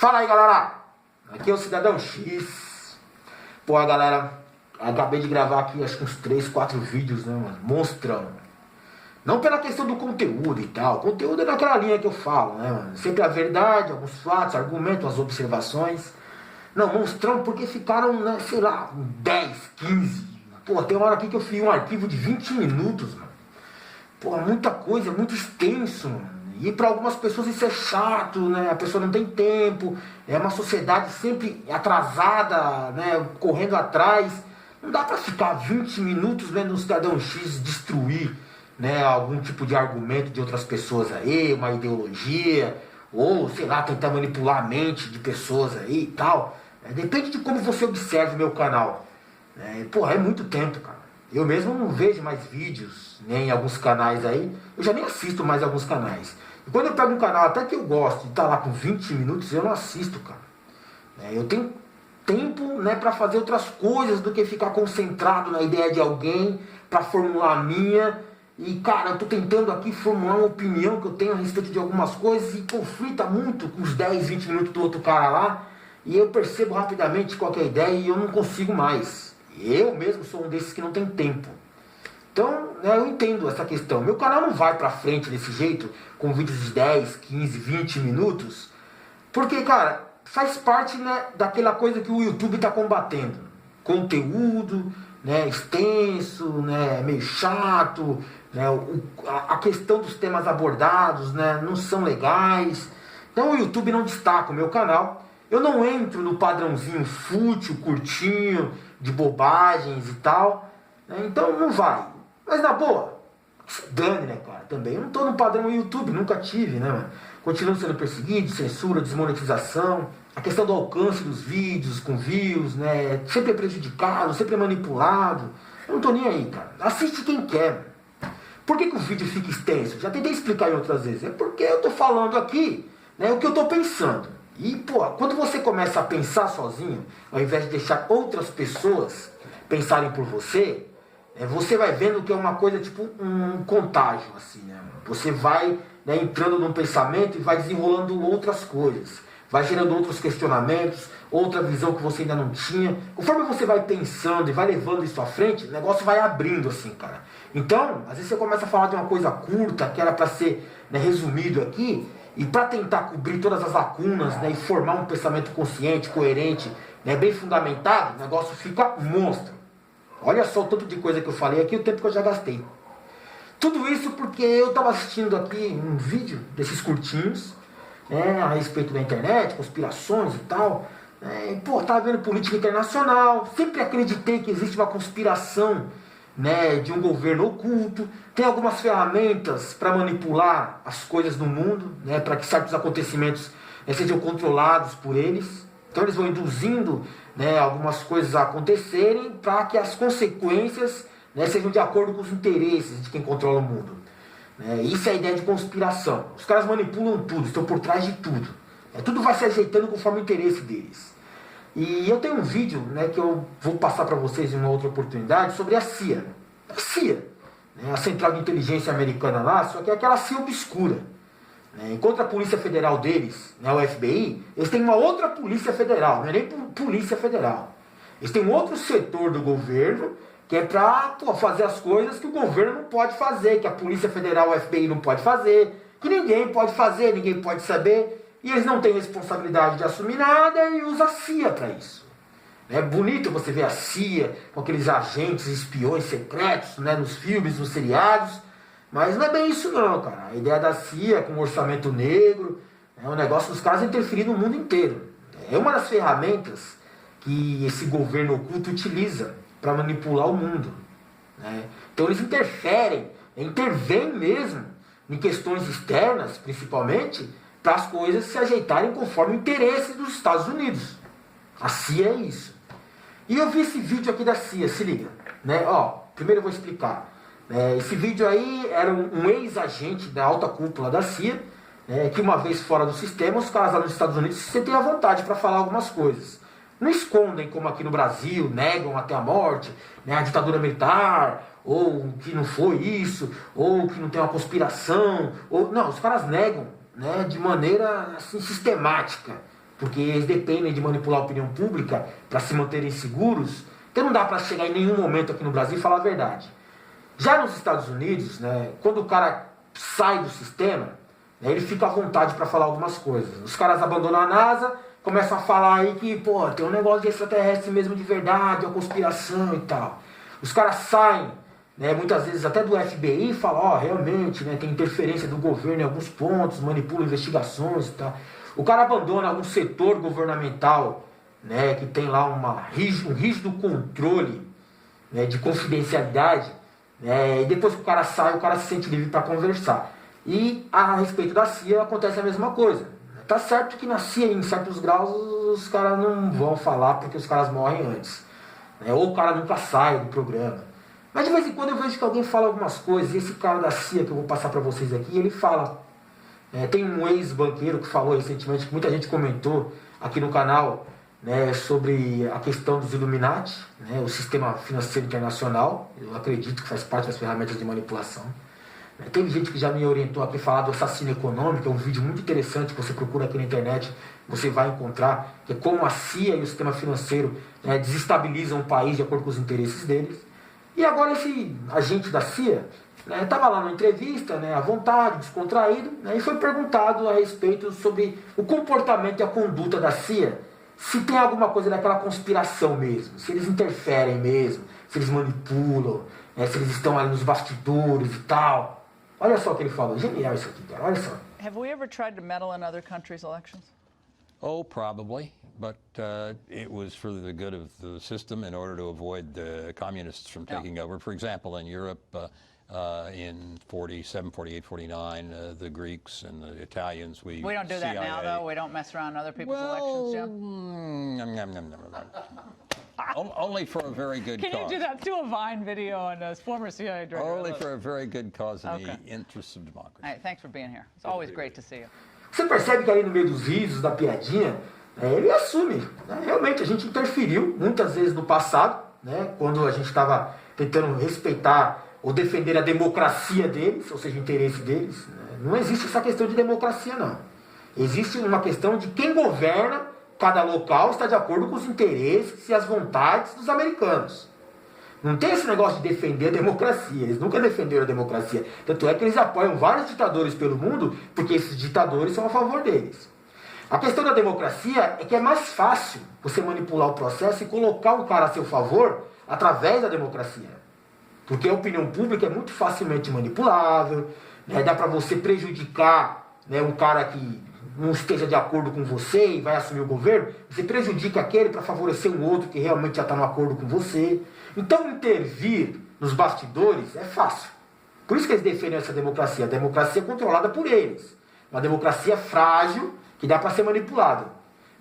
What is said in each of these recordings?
Fala aí, galera, aqui é o Cidadão X. Pô, galera, acabei de gravar aqui acho que uns 3, 4 vídeos, né, mano, monstrão. Não pela questão do conteúdo e tal, o conteúdo é naquela linha que eu falo, né, mano, sempre a verdade, alguns fatos, argumentos, as observações. Não, monstrão porque ficaram, né, sei lá, 10, 15. Pô, tem uma hora aqui que eu fiz um arquivo de 20 minutos, mano. Pô, muita coisa, muito extenso, mano. E para algumas pessoas isso é chato, né? A pessoa não tem tempo, é uma sociedade sempre atrasada, né? Correndo atrás. Não dá para ficar 20 minutos vendo um Cidadão X destruir, né? Algum tipo de argumento de outras pessoas aí, uma ideologia, ou sei lá, tentar manipular a mente de pessoas aí e tal. Depende de como você observa o meu canal. Porra, é muito tempo, cara. Eu mesmo não vejo mais vídeos, né, em alguns canais aí. Eu já nem assisto mais alguns canais. E quando eu pego um canal até que eu gosto de estar lá com 20 minutos, eu não assisto, cara. Eu tenho tempo, né, para fazer outras coisas do que ficar concentrado na ideia de alguém, para formular a minha. E, cara, eu tô tentando aqui formular uma opinião que eu tenho a respeito de algumas coisas e conflita muito com os 10, 20 minutos do outro cara lá. E eu percebo rapidamente qual que é a ideia e eu não consigo mais. Eu mesmo sou um desses que não tem tempo. Então, né, eu entendo essa questão. Meu canal não vai pra frente desse jeito, com vídeos de 10, 15, 20 minutos. Porque, cara, faz parte, né, daquela coisa que o YouTube tá combatendo. Conteúdo, né, extenso, né, meio chato, né, a questão dos temas abordados, né, não são legais. Então o YouTube não destaca o meu canal. Eu não entro no padrãozinho fútil, curtinho, de bobagens e tal, né? Então não vai. Mas na boa, dane, né, cara, também. Eu não tô no padrão YouTube, nunca tive, né, mano? Continuo sendo perseguido, censura, desmonetização. A questão do alcance dos vídeos, com views, né? Sempre é prejudicado, sempre é manipulado. Eu não tô nem aí, cara. Assiste quem quer, mano. Por que o vídeo fica extenso? Já tentei explicar em outras vezes. É porque eu tô falando aqui, né, o que eu tô pensando. E, pô, quando você começa a pensar sozinho, ao invés de deixar outras pessoas pensarem por você, você vai vendo que é uma coisa tipo um contágio, assim, né? Você vai, né, entrando num pensamento e vai desenrolando outras coisas. Vai gerando outros questionamentos, outra visão que você ainda não tinha. Conforme você vai pensando e vai levando isso à frente, o negócio vai abrindo, assim, cara. Então, às vezes você começa a falar de uma coisa curta, que era para ser, né, resumido aqui, e para tentar cobrir todas as lacunas, né, e formar um pensamento consciente, coerente, né, bem fundamentado, o negócio fica monstro. Olha só o tanto de coisa que eu falei aqui, o tempo que eu já gastei. Tudo isso porque eu estava assistindo aqui um vídeo desses curtinhos, né, a respeito da internet, conspirações e tal. E, pô, estava vendo política internacional, sempre acreditei que existe uma conspiração, né, de um governo oculto. Tem algumas ferramentas para manipular as coisas no mundo, né, para que certos acontecimentos, né, sejam controlados por eles. Então eles vão induzindo, né, algumas coisas a acontecerem para que as consequências, né, sejam de acordo com os interesses de quem controla o mundo. Isso é a ideia de conspiração. Os caras manipulam tudo, estão por trás de tudo. Tudo vai se ajeitando conforme o interesse deles. E eu tenho um vídeo, né, que eu vou passar para vocês em uma outra oportunidade sobre a CIA. A CIA, né, a Central de Inteligência Americana lá, só que é aquela CIA obscura. Enquanto a Polícia Federal deles, né, o FBI, eles têm uma outra Polícia Federal, não é nem Polícia Federal. Eles têm um outro setor do governo que é para fazer as coisas que o governo não pode fazer, que a Polícia Federal, o FBI não pode fazer, que ninguém pode fazer, ninguém pode saber. E eles não têm responsabilidade de assumir nada e usam a CIA para isso. É bonito você ver a CIA com aqueles agentes, espiões secretos, né, nos filmes, nos seriados. Mas não é bem isso não, cara. A ideia da CIA com o orçamento negro é um negócio dos caras interferir no mundo inteiro. É uma das ferramentas que esse governo oculto utiliza para manipular o mundo. Então eles intervêm mesmo em questões externas, principalmente, para as coisas se ajeitarem conforme o interesse dos Estados Unidos. A CIA é isso. E eu vi esse vídeo aqui da CIA, se liga. Primeiro eu vou explicar. Esse vídeo aí era um ex-agente da alta cúpula da CIA, que uma vez fora do sistema, os caras lá nos Estados Unidos se sentem à vontade para falar algumas coisas. Não escondem, como aqui no Brasil, negam até a morte, né, a ditadura militar, ou que não foi isso, ou que não tem uma conspiração. Não, os caras negam, né, de maneira assim, sistemática. porque eles dependem de manipular a opinião pública para se manterem seguros. Então não dá para chegar em nenhum momento aqui no Brasil e falar a verdade. Já nos Estados Unidos, né, quando o cara sai do sistema, né, ele fica à vontade para falar algumas coisas. Os caras abandonam a NASA, começam a falar aí que, pô, tem um negócio de extraterrestre mesmo de verdade, uma conspiração e tal. Os caras saem, né, muitas vezes até do FBI, e falam, ó, realmente, né, tem interferência do governo em alguns pontos, manipula investigações e tal. O cara abandona algum setor governamental, né, que tem lá um rígido controle, né, de confidencialidade, né, e depois que o cara sai, o cara se sente livre para conversar. E a respeito da CIA acontece a mesma coisa. Tá certo que na CIA, em certos graus, os caras não vão falar porque os caras morrem antes, né, ou o cara nunca sai do programa. Mas de vez em quando eu vejo que alguém fala algumas coisas, e esse cara da CIA que eu vou passar para vocês aqui, ele fala. Tem um ex-banqueiro que falou recentemente, que muita gente comentou aqui no canal, né, sobre a questão dos Illuminati, né, o sistema financeiro internacional. Eu acredito que faz parte das ferramentas de manipulação. Tem gente que já me orientou aqui a falar do assassino econômico, é um vídeo muito interessante que você procura aqui na internet, você vai encontrar, que é como a CIA e o sistema financeiro, né, desestabilizam o país de acordo com os interesses deles. E agora esse agente da CIA estava lá numa entrevista, né, à vontade, descontraído, né, e foi perguntado a respeito sobre o comportamento e a conduta da CIA, se tem alguma coisa daquela conspiração mesmo, se eles interferem mesmo, se eles manipulam, né, se eles estão ali nos bastidores e tal. Olha só o que ele falou, genial isso aqui, cara, olha só. Have we ever tried to meddle in other countries' elections? Oh, probably, but it was for the good of the system in order to avoid the communists from taking over. For example, in Europe, in 47, 48, 49, the Greeks and the Italians, we don't do that now, though? We don't mess around other people's elections, Jim? Only for a very good cause. Can you do that? Do a Vine video on a former CIA director. Only for a very good cause in the interests of democracy. All right, thanks for being here. It's always great to see you. Você percebe que ali no meio dos risos, da piadinha, ele assume. Né? Realmente, a gente interferiu muitas vezes no passado, né? Quando a gente estava tentando respeitar ou defender a democracia deles, ou seja, o interesse deles. Né? Não existe essa questão de democracia, não. Existe uma questão de quem governa cada local está de acordo com os interesses e as vontades dos americanos. Não tem esse negócio de defender a democracia. Eles nunca defenderam a democracia. Tanto é que eles apoiam vários ditadores pelo mundo, porque esses ditadores são a favor deles. A questão da democracia é que é mais fácil você manipular o processo e colocar um cara a seu favor através da democracia. Porque a opinião pública é muito facilmente manipulável, né? Dá para você prejudicar, né, um cara que não esteja de acordo com você e vai assumir o governo, você prejudica aquele para favorecer um outro que realmente já está no acordo com você. Então intervir nos bastidores é fácil. Por isso que eles defendem essa democracia. A democracia é controlada por eles. Uma democracia frágil que dá para ser manipulada.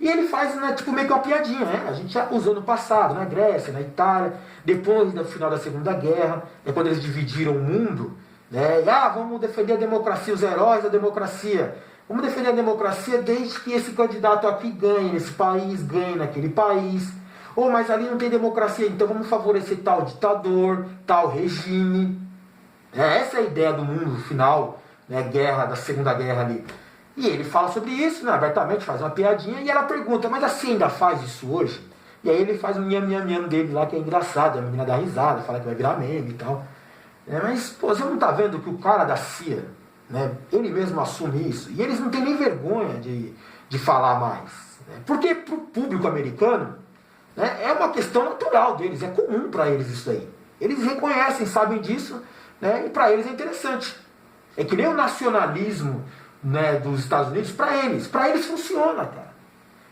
E ele faz, né, tipo meio que uma piadinha, né? A gente já usou no passado, na Grécia, na Itália, depois do final da Segunda Guerra, quando eles dividiram o mundo, né? E, vamos defender a democracia, os heróis da democracia. Vamos defender a democracia desde que esse candidato aqui ganhe nesse país, ganhe naquele país. Mas ali não tem democracia, então vamos favorecer tal ditador, tal regime. Essa é a ideia do mundo final, né, guerra, da Segunda Guerra ali. E ele fala sobre isso, né, abertamente, faz uma piadinha, e ela pergunta, mas assim ainda faz isso hoje? E aí ele faz um nham dele lá, que é engraçado, a menina dá risada, fala que vai virar meme e tal. Mas, pô, você não tá vendo que o cara da CIA, né, ele mesmo assume isso, e eles não têm nem vergonha de falar mais. Né, porque pro público americano, né, é uma questão natural deles, é comum para eles isso aí. Eles reconhecem, sabem disso, né, e para eles é interessante. É que nem o nacionalismo, né, dos Estados Unidos, para eles funciona, cara.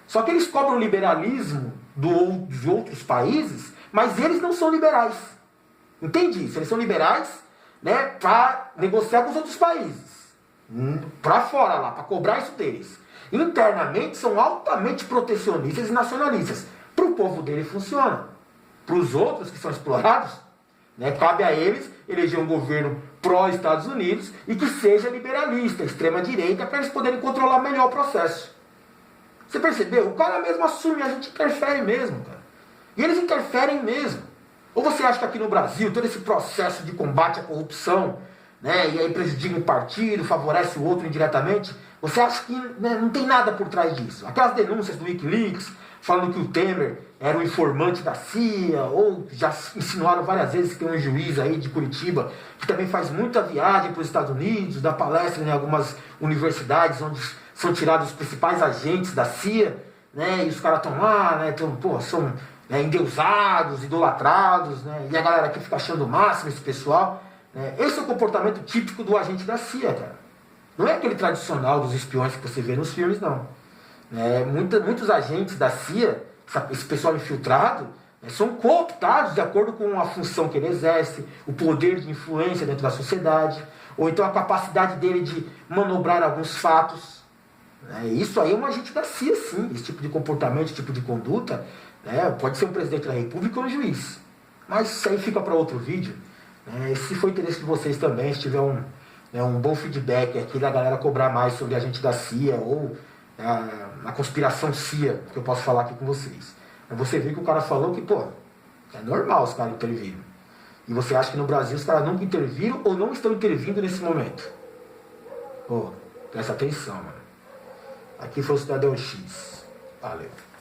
Só que eles cobram liberalismo dos outros países, mas eles não são liberais. Entende isso? Eles são liberais, né, para negociar com os outros países. Para fora lá, para cobrar isso deles. Internamente são altamente protecionistas e nacionalistas. Para o povo dele funciona. Para os outros que são explorados, né, cabe a eles eleger um governo pró-Estados Unidos e que seja liberalista, extrema-direita, para eles poderem controlar melhor o processo. Você percebeu? O cara mesmo assume, a gente interfere mesmo, cara. E eles interferem mesmo. Ou você acha que aqui no Brasil, todo esse processo de combate à corrupção, né, e aí prejudica um partido, favorece o outro indiretamente, Você acha que, né, não tem nada por trás disso? Aquelas denúncias do Wikileaks, falando que o Temer era um informante da CIA, ou já insinuaram várias vezes que tem um juiz aí de Curitiba que também faz muita viagem para os Estados Unidos, dá palestra em algumas universidades onde são tirados os principais agentes da CIA, né, e os caras estão lá, né, são endeusados, idolatrados, né, e a galera aqui fica achando o máximo esse pessoal. Né. Esse é o comportamento típico do agente da CIA, cara. Não é aquele tradicional dos espiões que você vê nos filmes, não. Muitos agentes da CIA, esse pessoal infiltrado, são cooptados de acordo com a função que ele exerce, o poder de influência dentro da sociedade, ou então a capacidade dele de manobrar alguns fatos. Isso aí é um agente da CIA, sim. Esse tipo de comportamento, esse tipo de conduta, pode ser um presidente da República ou um juiz. Mas isso aí fica para outro vídeo. Se for interesse de vocês também, se tiver um bom feedback aqui da galera cobrar mais sobre agente da CIA ou a conspiração CIA, que eu posso falar aqui com vocês. Você vê que o cara falou que, é normal os caras intervirem. E você acha que no Brasil os caras nunca interviram ou não estão intervindo nesse momento? Presta atenção, mano. Aqui foi o Cidadão X. Valeu.